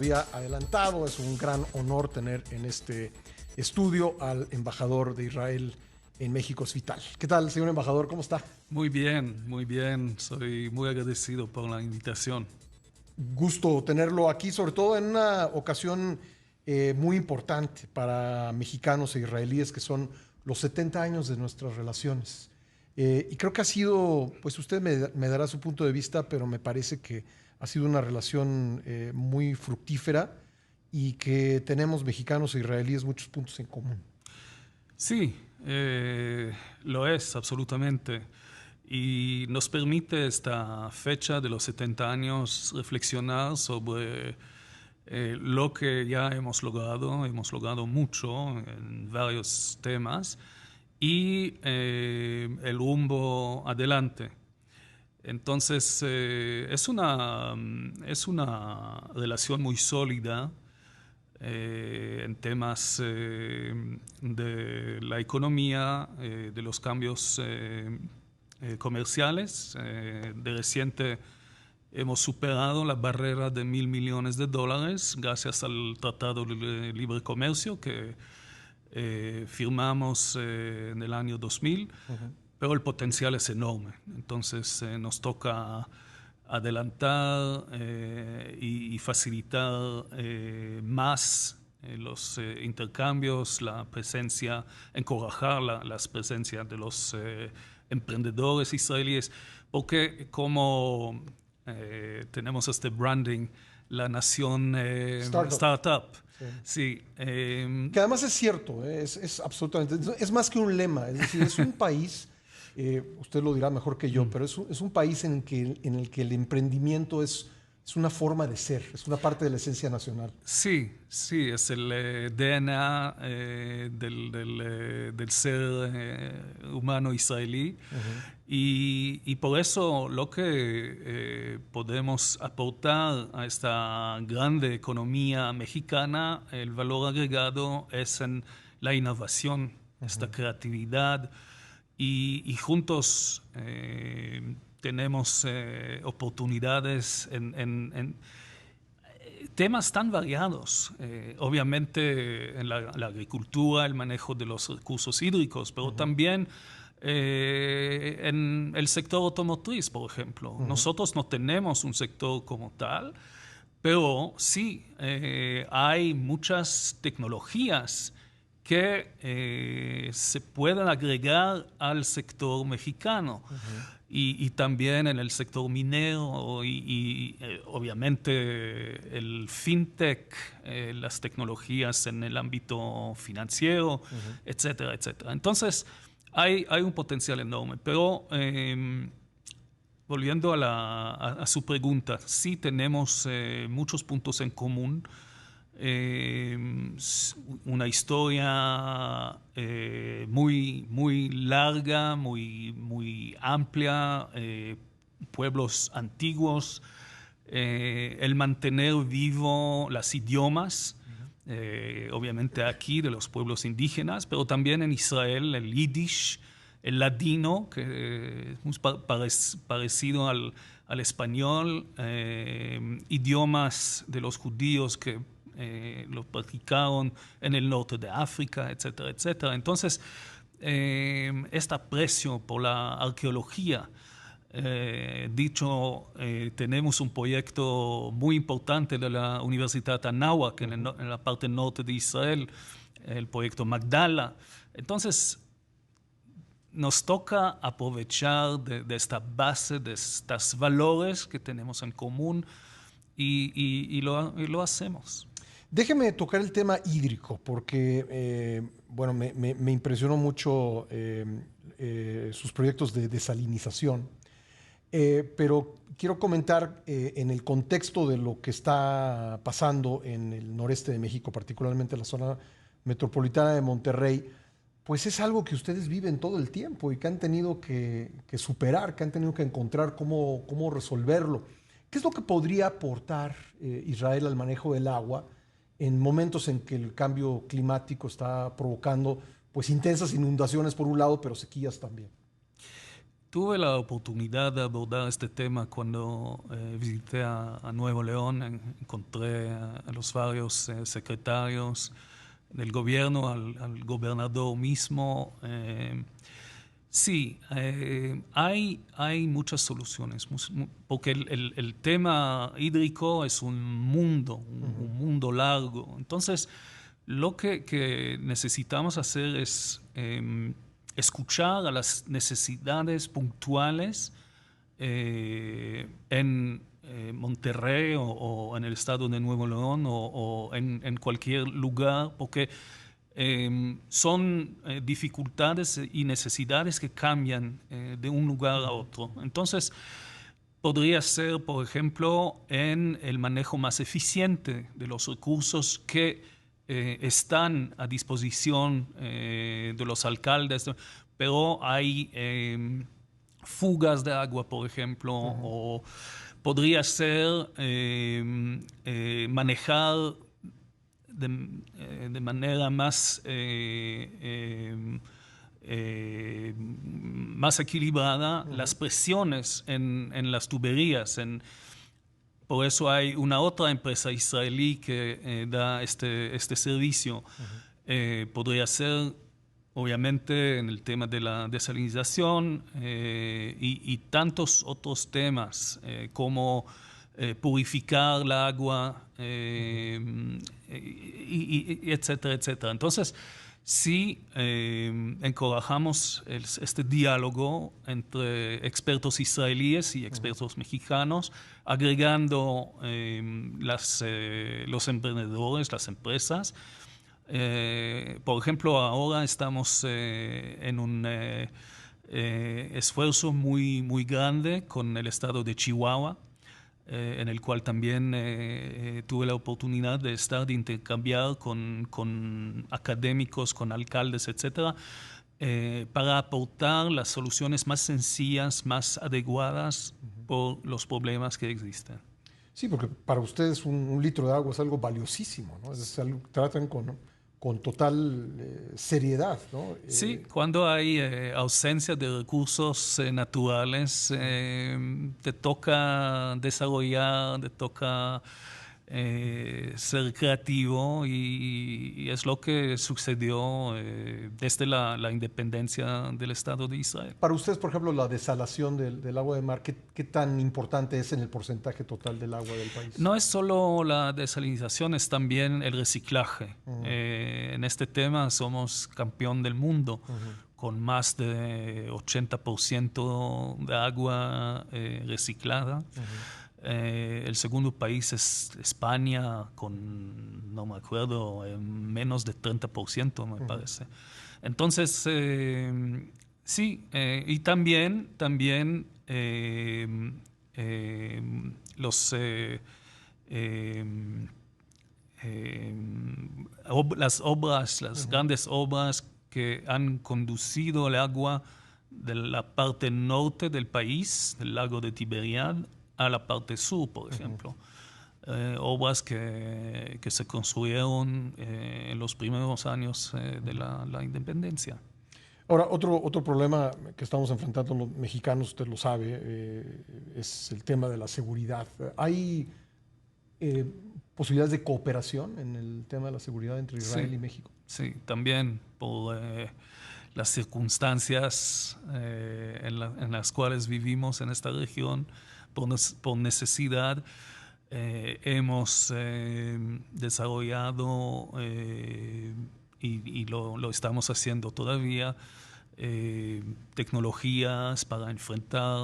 Había adelantado, es un gran honor tener en este estudio al embajador de Israel en México, es vital. ¿Qué tal, señor embajador? ¿Cómo está? Muy bien, muy bien. Soy muy agradecido por la invitación. Gusto tenerlo aquí, sobre todo en una ocasión muy importante para mexicanos e israelíes, que son los 70 años de nuestras relaciones. Y creo que ha sido, pues usted me dará su punto de vista, pero me parece que ha sido una relación muy fructífera y que tenemos mexicanos e israelíes muchos puntos en común. Sí, lo es absolutamente. Y nos permite esta fecha de los 70 años reflexionar sobre lo que ya hemos logrado. Hemos logrado mucho en varios temas y el rumbo adelante. Entonces, es una relación muy sólida en temas de la economía, de los cambios comerciales. De reciente hemos superado la barrera de $1.000 millones gracias al Tratado de Libre Comercio que firmamos en el año 2000, Ujú. pero el potencial es enorme. Entonces nos toca adelantar y facilitar más los intercambios, la presencia, encorajar las presencias de los emprendedores israelíes, porque como tenemos este branding, la nación Startup. startup, Sí. sí, Que además es cierto, es absolutamente, es más que un lema, es decir, es un país, usted lo dirá mejor que yo, pero es un país en el que el emprendimiento es una forma de ser, es una parte de la esencia nacional. sí, sí, es el DNA del ser humano israelí Ujú. y por eso lo que podemos aportar a esta grande economía mexicana, el valor agregado es en la innovación, esta creatividad y juntos tenemos oportunidades en temas tan variados, obviamente en la agricultura, el manejo de los recursos hídricos, pero Ujú. también en el sector automotriz, por ejemplo. Ujú. Nosotros no tenemos un sector como tal, pero sí hay muchas tecnologías que se pueden agregar al sector mexicano Ujú. y también en el sector minero obviamente el fintech, las tecnologías en el ámbito financiero, Ujú. etcétera, etcétera. Entonces hay un potencial enorme, pero volviendo a su pregunta, sí tenemos muchos puntos en común. Eh, una historia muy larga, muy amplia, pueblos antiguos, el mantener vivo los idiomas, obviamente aquí de los pueblos indígenas, pero también en Israel el yiddish, el ladino, que es muy parecido al español, idiomas de los judíos que lo practicaron en el norte de África, etcétera, etcétera. Entonces, este aprecio por la arqueología, tenemos un proyecto muy importante de la Universidad Anáhuac Ujú. en la parte norte de Israel, el proyecto Magdala. Entonces, nos toca aprovechar de esta base, de estos valores que tenemos en común y lo hacemos. Déjeme tocar el tema hídrico, porque bueno, me impresionó mucho sus proyectos de desalinización. Pero quiero comentar en el contexto de lo que está pasando en el noreste de México, particularmente en la zona metropolitana de Monterrey, pues es algo que ustedes viven todo el tiempo y que han tenido que superar, que han tenido que encontrar cómo resolverlo. ¿Qué es lo que podría aportar Israel al manejo del agua en momentos en que el cambio climático está provocando pues intensas inundaciones por un lado, pero sequías también? tuve la oportunidad de abordar este tema cuando visité a Nuevo León. Encontré a los varios secretarios del gobierno, al gobernador mismo. Sí, hay muchas soluciones, porque el tema hídrico es un mundo largo. Entonces, lo que necesitamos hacer es escuchar a las necesidades puntuales en Monterrey o en el estado de Nuevo León o en cualquier lugar, porque son dificultades y necesidades que cambian de un lugar a otro. Entonces, podría ser, por ejemplo, en el manejo más eficiente de los recursos que están a disposición de los alcaldes, pero hay fugas de agua, por ejemplo, o podría ser manejar de manera más equilibrada las presiones en las tuberías. Por eso hay una otra empresa israelí que da este servicio. Podría ser, obviamente, en el tema de la desalinización y tantos otros temas como purificar el agua, y etcétera, etcétera. Entonces, sí encorajamos este diálogo entre expertos israelíes y expertos mexicanos, agregando los emprendedores, las empresas. Por ejemplo, ahora estamos en un esfuerzo muy grande con el estado de Chihuahua, en el cual también tuve la oportunidad de intercambiar con académicos, con alcaldes, etcétera, para aportar las soluciones más sencillas, más adecuadas por los problemas que existen. Sí, porque para ustedes un litro de agua es algo valiosísimo, ¿no? Es algo que tratan con total seriedad, ¿no? Sí, cuando hay ausencia de recursos naturales, te toca desarrollar, te toca ser creativo y es lo que sucedió desde la independencia del Estado de Israel. Para ustedes, por ejemplo, la desalación del agua de mar, ¿qué tan importante es en el porcentaje total del agua del país? No es solo la desalinización, es también el reciclaje. En este tema somos campeón del mundo, con más de 80% de agua reciclada. El segundo país es España, con, no me acuerdo, menos de 30%, me parece. Entonces, sí, y también las grandes obras que han conducido el agua de la parte norte del país, del lago de Tiberiad, a la parte sur, por ejemplo. Obras que se construyeron en los primeros años de la independencia. Ahora, otro problema que estamos enfrentando los mexicanos, usted lo sabe, es el tema de la seguridad. ¿Hay posibilidades de cooperación en el tema de la seguridad entre Israel y México? Sí, también por las circunstancias en las cuales vivimos en esta región, por necesidad, hemos desarrollado y lo estamos haciendo todavía, tecnologías para enfrentar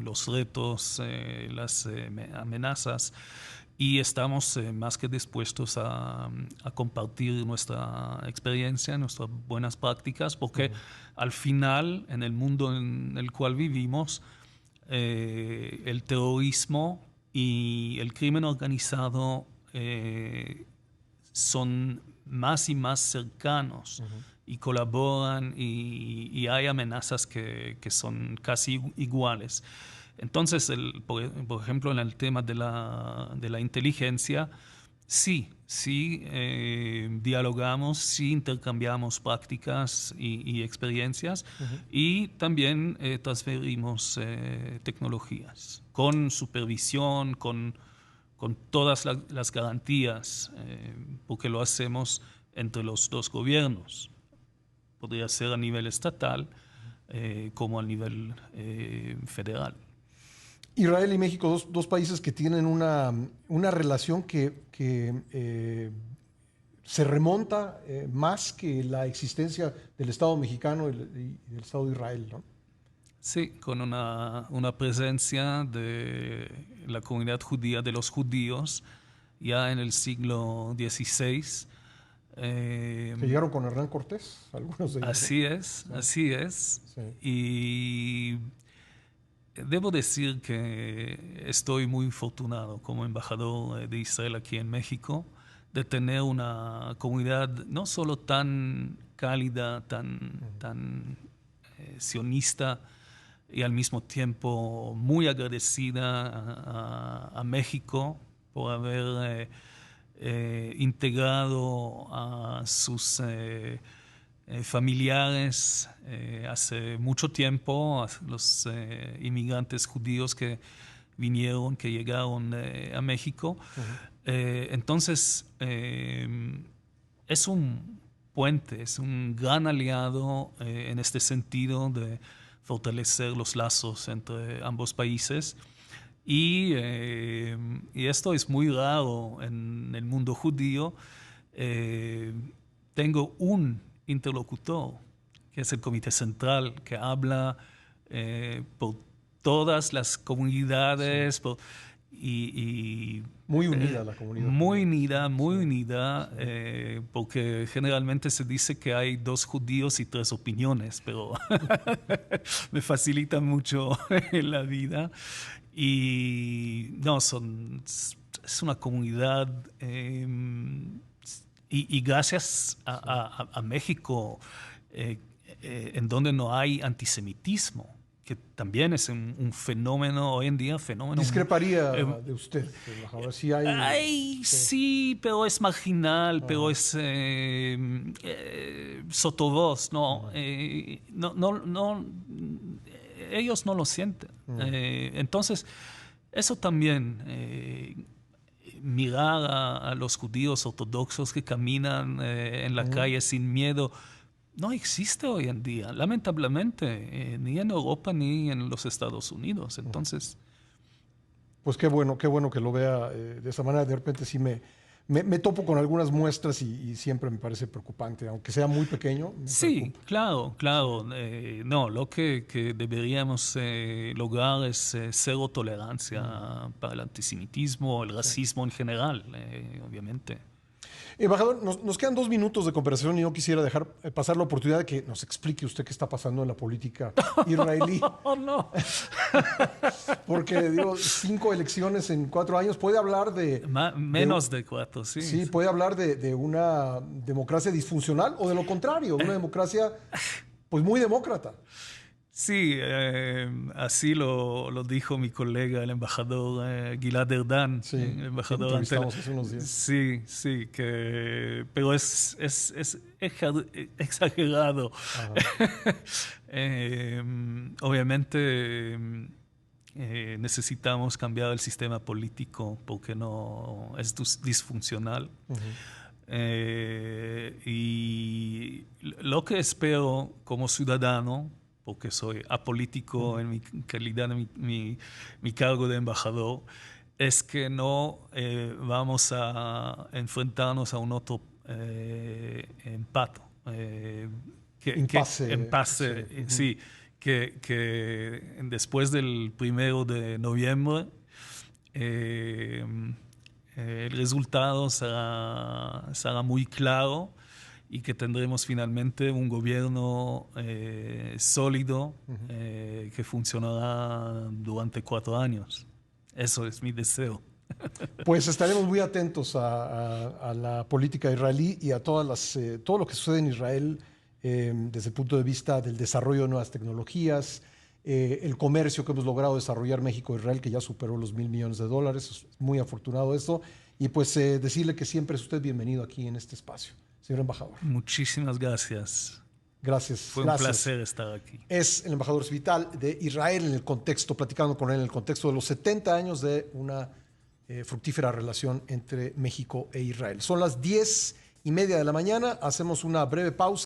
los retos, las amenazas, y estamos más que dispuestos a compartir nuestra experiencia, nuestras buenas prácticas, porque al final, en el mundo en el cual vivimos, el terrorismo y el crimen organizado son más y más cercanos y colaboran y hay amenazas que son casi iguales. Entonces, por ejemplo, en el tema de la inteligencia, Sí, sí, dialogamos, sí intercambiamos prácticas y experiencias y también transferimos tecnologías con supervisión, con todas las garantías, porque lo hacemos entre los dos gobiernos. Podría ser a nivel estatal como a nivel federal. Israel y México, dos países que tienen una relación que se remonta más que la existencia del Estado mexicano y del Estado de Israel, ¿no? Sí, con una presencia de la comunidad judía, de los judíos, ya en el siglo XVI. Que llegaron con Hernán Cortés, algunos de ellos, ¿no? Así es, Sí, así es. sí. Y debo decir que estoy muy afortunado como embajador de Israel aquí en México de tener una comunidad no solo tan cálida, tan sionista y al mismo tiempo muy agradecida a México por haber integrado a sus familiares hace mucho tiempo, a los inmigrantes judíos que vinieron, que llegaron a México. Entonces, es un puente, es un gran aliado en este sentido de fortalecer los lazos entre ambos países. Y esto es muy raro en el mundo judío. Tengo un interlocutor, que es el Comité Central, que habla por todas las comunidades, Sí. y Muy unida la comunidad muy judía. unida, muy Sí, unida, sí. porque generalmente se dice que hay 2 judíos y 3 opiniones, pero me facilita mucho la vida. Y no, es una comunidad, y gracias a México, en donde no hay antisemitismo, que también es un fenómeno hoy en día, fenómeno. Discreparía eh, de usted, embajador. Sí hay. Ay, Sí. sí, pero es marginal, pero Ajá. es sotovoz, ¿no? Ujú. Ellos no lo sienten. Mm. Entonces, eso también, mirar a los judíos ortodoxos que caminan en la Ujú. calle sin miedo, no existe hoy en día, lamentablemente, ni en Europa ni en los Estados Unidos. Ujú. Entonces, Pues qué bueno que lo vea de esa manera. De repente sí me topo con algunas muestras y siempre me parece preocupante, aunque sea muy pequeño, me sí, preocupa. claro, Sí. claro. No, lo que deberíamos lograr es cero tolerancia Mm. para el antisemitismo, el Sí. racismo en general, obviamente. Embajador, nos quedan 2 minutos de conversación y no quisiera dejar pasar la oportunidad de que nos explique usted qué está pasando en la política israelí. Oh, no. Porque, digo, 5 elecciones en 4 años, puede hablar Menos de 4, sí. sí, puede hablar de una democracia disfuncional o de lo contrario, una democracia pues muy demócrata. Sí, así lo dijo mi colega, el embajador Sí, Gilad Erdan, el que embajador ante entrevistamos hace unos días. Sí, sí, pero es exagerado. Ajá. Eh, Obviamente necesitamos cambiar el sistema político porque no es disfuncional. Ujú. Y lo que espero como ciudadano, porque soy apolítico Ujú. en mi calidad de mi cargo de embajador, es que no vamos a enfrentarnos a un otro empate. Impasse, Empase, sí. Ujú. sí, que después del 1 de noviembre eh, el resultado será muy claro y que tendremos finalmente un gobierno sólido Ujú. que funcionará durante 4 años. Eso es mi deseo. Pues estaremos muy atentos a la política israelí y a todo lo que sucede en Israel desde el punto de vista del desarrollo de nuevas tecnologías, el comercio que hemos logrado desarrollar México-Israel, que ya superó los $1,000 millones. Es muy afortunado esto. Y pues decirle que siempre es usted bienvenido aquí en este espacio, señor embajador. Muchísimas gracias. Gracias. Fue un placer estar aquí. Es el embajador vital de Israel en el contexto, platicando con él en el contexto de los 70 años de una fructífera relación entre México e Israel. Son las 10:30 de la mañana, hacemos una breve pausa.